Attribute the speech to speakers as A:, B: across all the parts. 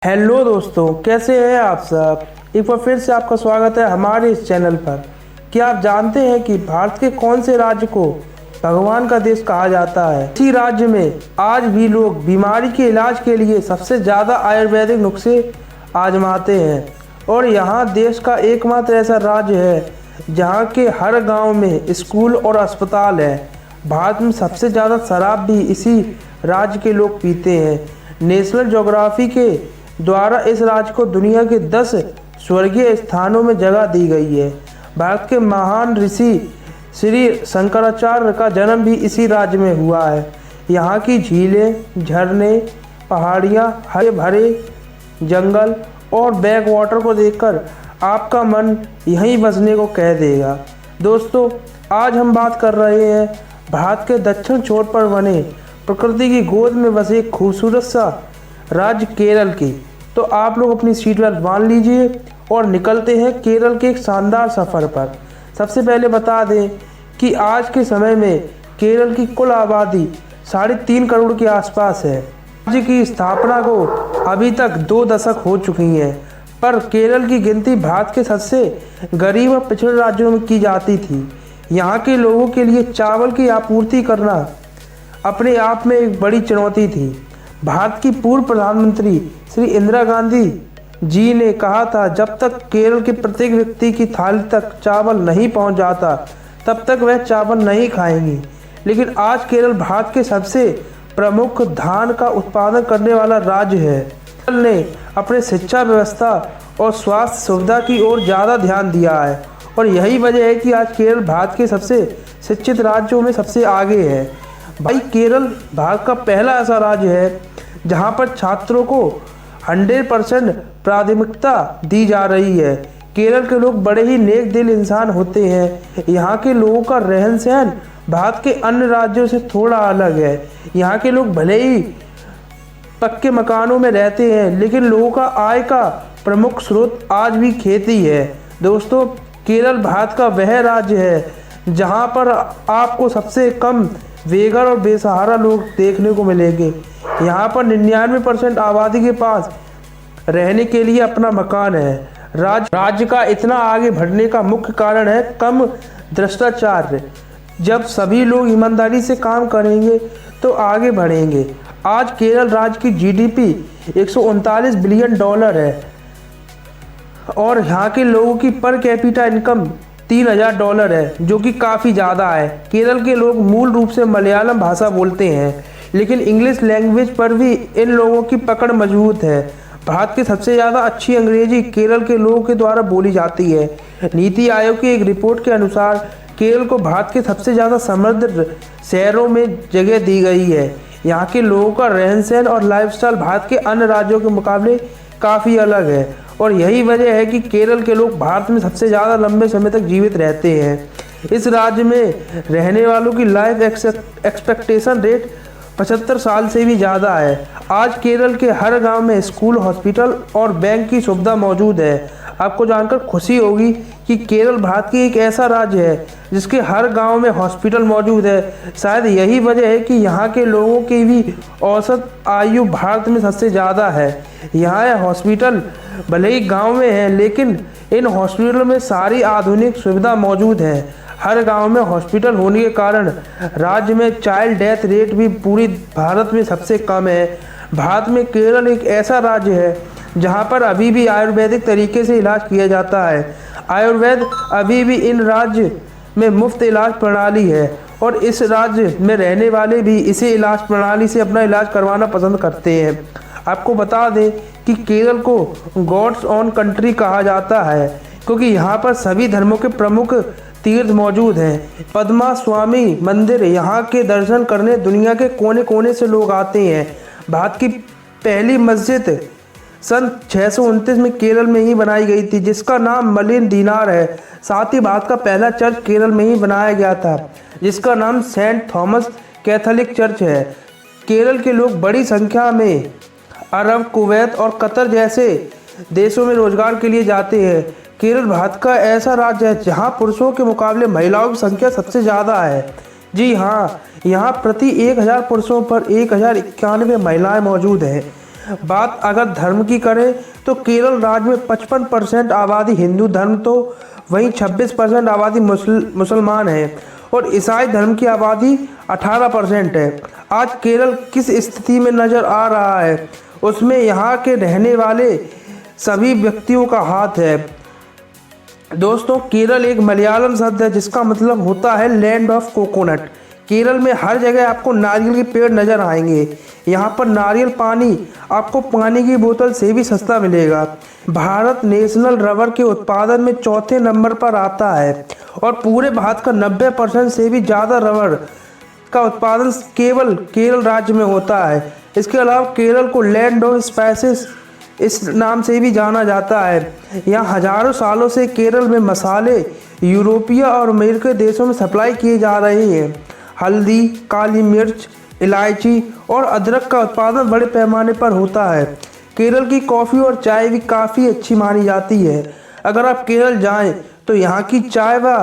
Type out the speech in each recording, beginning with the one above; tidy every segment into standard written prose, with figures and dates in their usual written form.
A: Hello दोस्तों, कैसे हैं आप सब। एक बार फिर से आपका स्वागत है हमारे इस चैनल पर। क्या आप जानते हैं कि भारत के कौन से राज्य को भगवान का देश कहा जाता है। इसी राज्य में आज भी लोग बीमारी के इलाज के लिए सबसे ज़्यादा आयुर्वेदिक नुस्खे आजमाते हैं और यहाँ देश का एकमात्र ऐसा राज्य है जहाँ के हर गाँव में स्कूल और अस्पताल है। भारत में सबसे ज़्यादा शराब भी इसी राज्य के लोग पीते हैं। नेशनल ज्योग्राफी के द्वारा इस राज्य को दुनिया के 10 स्वर्गीय स्थानों में जगह दी गई है। भारत के महान ऋषि श्री शंकराचार्य का जन्म भी इसी राज्य में हुआ है। यहाँ की झीलें, झरने, पहाड़ियाँ, हरे भरे जंगल और बैक वाटर को देखकर आपका मन यहीं बसने को कह देगा। दोस्तों, आज हम बात कर रहे हैं भारत के दक्षिण छोर पर बने प्रकृति की गोद में बसे एक खूबसूरत सा राज्य केरल की। तो आप लोग अपनी सीट बेल्ट बांध लीजिए और निकलते हैं केरल के एक शानदार सफ़र पर। सबसे पहले बता दें कि आज के समय में केरल की कुल आबादी 3.5 करोड़ के आसपास है। राज्य की स्थापना को अभी तक 2 दशक हो चुकी हैं, पर केरल की गिनती भारत के सबसे गरीब और पिछड़े राज्यों में की जाती थी। यहाँ के लोगों के लिए चावल की आपूर्ति करना अपने आप में एक बड़ी चुनौती थी। भारत की पूर्व प्रधानमंत्री श्री इंदिरा गांधी जी ने कहा था, जब तक केरल के प्रत्येक व्यक्ति की थाली तक चावल नहीं पहुंच जाता तब तक वह चावल नहीं खाएंगी। लेकिन आज केरल भारत के सबसे प्रमुख धान का उत्पादन करने वाला राज्य है। केरल ने अपने शिक्षा व्यवस्था और स्वास्थ्य सुविधा की ओर ज़्यादा ध्यान दिया है और यही वजह है कि आज केरल भारत के सबसे शिक्षित राज्यों में सबसे आगे है। भाई, केरल भारत का पहला ऐसा राज्य है जहां पर छात्रों को 100% प्राथमिकता दी जा रही है। केरल के लोग बड़े ही नेक दिल इंसान होते हैं। यहाँ के लोगों का रहन सहन भारत के अन्य राज्यों से थोड़ा अलग है। यहाँ के लोग भले ही पक्के मकानों में रहते हैं, लेकिन लोगों का आय का प्रमुख स्रोत आज भी खेती है। दोस्तों, केरल भारत का वह राज्य है जहाँ पर आपको सबसे कम बेघर और बेसहारा लोग देखने को मिलेंगे। यहाँ पर 99% आबादी के पास रहने के लिए अपना मकान है। राज्य का इतना आगे बढ़ने का मुख्य कारण है कम भ्रष्टाचार। जब सभी लोग ईमानदारी से काम करेंगे तो आगे बढ़ेंगे। आज केरल राज्य की जीडीपी 139 बिलियन डॉलर है और यहाँ के लोगों की पर कैपिटा इनकम $3000 है, जो कि काफ़ी ज़्यादा है। केरल के लोग मूल रूप से मलयालम भाषा बोलते हैं, लेकिन इंग्लिश लैंग्वेज पर भी इन लोगों की पकड़ मजबूत है। भारत की सबसे ज़्यादा अच्छी अंग्रेजी केरल के लोगों के द्वारा बोली जाती है। नीति आयोग की एक रिपोर्ट के अनुसार केरल को भारत के सबसे ज़्यादा समृद्ध शहरों में जगह दी गई है। यहाँ के लोगों का रहन सहन और लाइफस्टाइल भारत के अन्य राज्यों के मुकाबले काफ़ी अलग है और यही वजह है कि केरल के लोग भारत में सबसे ज़्यादा लंबे समय तक जीवित रहते हैं। इस राज्य में रहने वालों की लाइफ एक्सपेक्टेशन रेट 75 साल से भी ज़्यादा है। आज केरल के हर गांव में स्कूल, हॉस्पिटल और बैंक की सुविधा मौजूद है। आपको जानकर खुशी होगी कि केरल भारत की एक ऐसा राज्य है जिसके हर गांव में हॉस्पिटल मौजूद है। शायद यही वजह है कि यहाँ के लोगों की भी औसत आयु भारत में सबसे ज़्यादा है। यहाँ हॉस्पिटल भले ही गांव में है, लेकिन इन हॉस्पिटलों में सारी आधुनिक सुविधा मौजूद है। हर गांव में हॉस्पिटल होने के कारण राज्य में चाइल्ड डेथ रेट भी पूरी भारत में सबसे कम है। भारत में केरल एक ऐसा राज्य है जहां पर अभी भी आयुर्वेदिक तरीके से इलाज किया जाता है। आयुर्वेद अभी भी इन राज्य में मुफ्त इलाज प्रणाली है और इस राज्य में रहने वाले भी इसी इलाज प्रणाली से अपना इलाज करवाना पसंद करते हैं। आपको बता दें कि केरल को गॉड्स ओन कंट्री कहा जाता है क्योंकि यहाँ पर सभी धर्मों के प्रमुख तीर्थ मौजूद हैं। पद्मा स्वामी मंदिर यहाँ के दर्शन करने दुनिया के कोने कोने से लोग आते हैं। भारत की पहली मस्जिद सन 629 में केरल में ही बनाई गई थी, जिसका नाम मलिन दीनार है। साथ ही भारत का पहला चर्च केरल में ही बनाया गया था, जिसका नाम सेंट थॉमस कैथोलिक चर्च है। केरल के लोग बड़ी संख्या में अरब, कुवैत और कतर जैसे देशों में रोजगार के लिए जाते हैं। केरल भारत का ऐसा राज्य है जहां पुरुषों के मुकाबले महिलाओं की संख्या सबसे ज़्यादा है। जी हाँ, यहाँ प्रति 1000 पुरुषों पर 1091 महिलाएं मौजूद हैं। बात अगर धर्म की करें तो केरल राज्य में 55% आबादी हिंदू धर्म तो वहीं 26% आबादी मुसलमान है और ईसाई धर्म की आबादी 18% है। आज केरल किस स्थिति में नज़र आ रहा है उसमें यहाँ के रहने वाले सभी व्यक्तियों का हाथ है। दोस्तों, केरल एक मलयालम शब्द है जिसका मतलब होता है लैंड ऑफ कोकोनट। केरल में हर जगह आपको नारियल के पेड़ नजर आएंगे। यहाँ पर नारियल पानी आपको पानी की बोतल से भी सस्ता मिलेगा। भारत नेशनल रबर के उत्पादन में चौथे नंबर पर आता है और पूरे भारत का 90% से भी ज़्यादा रबर का उत्पादन केवल केरल राज्य में होता है। इसके अलावा केरल को लैंड ऑफ स्पाइसेस इस नाम से भी जाना जाता है। यहाँ हजारों सालों से केरल में मसाले यूरोपीय और अमेरिकी देशों में सप्लाई किए जा रहे हैं। हल्दी, काली मिर्च, इलायची और अदरक का उत्पादन बड़े पैमाने पर होता है। केरल की कॉफ़ी और चाय भी काफ़ी अच्छी मानी जाती है। अगर आप केरल जाएं तो यहाँ की चाय व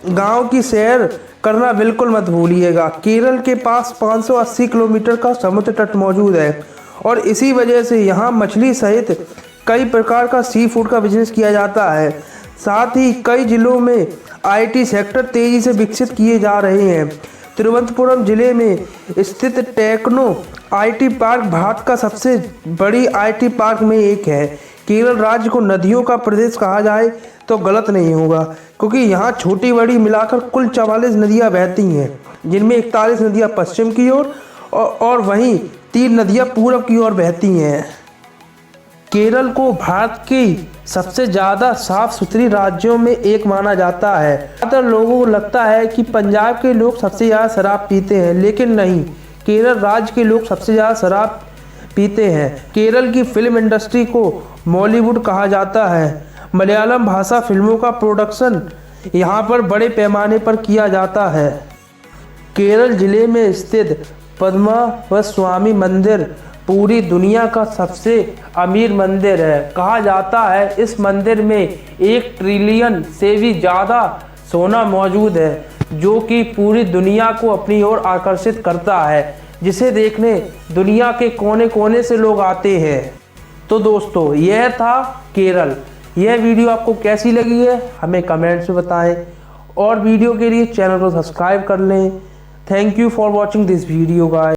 A: गांव की सैर करना बिल्कुल मत भूलिएगा। केरल के पास 580 किलोमीटर का समुद्र तट मौजूद है और इसी वजह से यहाँ मछली सहित कई प्रकार का सी फूड का बिजनेस किया जाता है। साथ ही कई जिलों में आईटी सेक्टर तेजी से विकसित किए जा रहे हैं। तिरुवनंतपुरम जिले में स्थित टेक्नो आईटी पार्क भारत का सबसे बड़ी आईटी पार्क में एक है। केरल राज्य को नदियों का प्रदेश कहा जाए तो गलत नहीं होगा, क्योंकि यहाँ छोटी बड़ी मिलाकर कुल 44 नदियाँ बहती हैं, जिनमें 41 नदियाँ पश्चिम की ओर और वहीं 3 नदियाँ पूर्व की ओर बहती हैं। केरल को भारत की सबसे ज़्यादा साफ सुथरी राज्यों में एक माना जाता है। ज़्यादातर लोगों को लगता है कि पंजाब के लोग सबसे ज़्यादा शराब पीते हैं, लेकिन नहीं, केरल राज्य के लोग सबसे ज़्यादा शराब पीते हैं। केरल की फिल्म इंडस्ट्री को बॉलीवुड कहा जाता है। मलयालम भाषा फिल्मों का प्रोडक्शन यहाँ पर बड़े पैमाने पर किया जाता है। केरल जिले में स्थित पद्मावस्वामी मंदिर पूरी दुनिया का सबसे अमीर मंदिर है। कहा जाता है इस मंदिर में 1 ट्रिलियन से भी ज़्यादा सोना मौजूद है, जो कि पूरी दुनिया को अपनी ओर आकर्षित करता है, जिसे देखने दुनिया के कोने कोने से लोग आते हैं। तो दोस्तों, यह था केरल। यह वीडियो आपको कैसी लगी है हमें कमेंट्स में बताएं और वीडियो के लिए चैनल को सब्सक्राइब कर लें। Thank you for watching this video guys.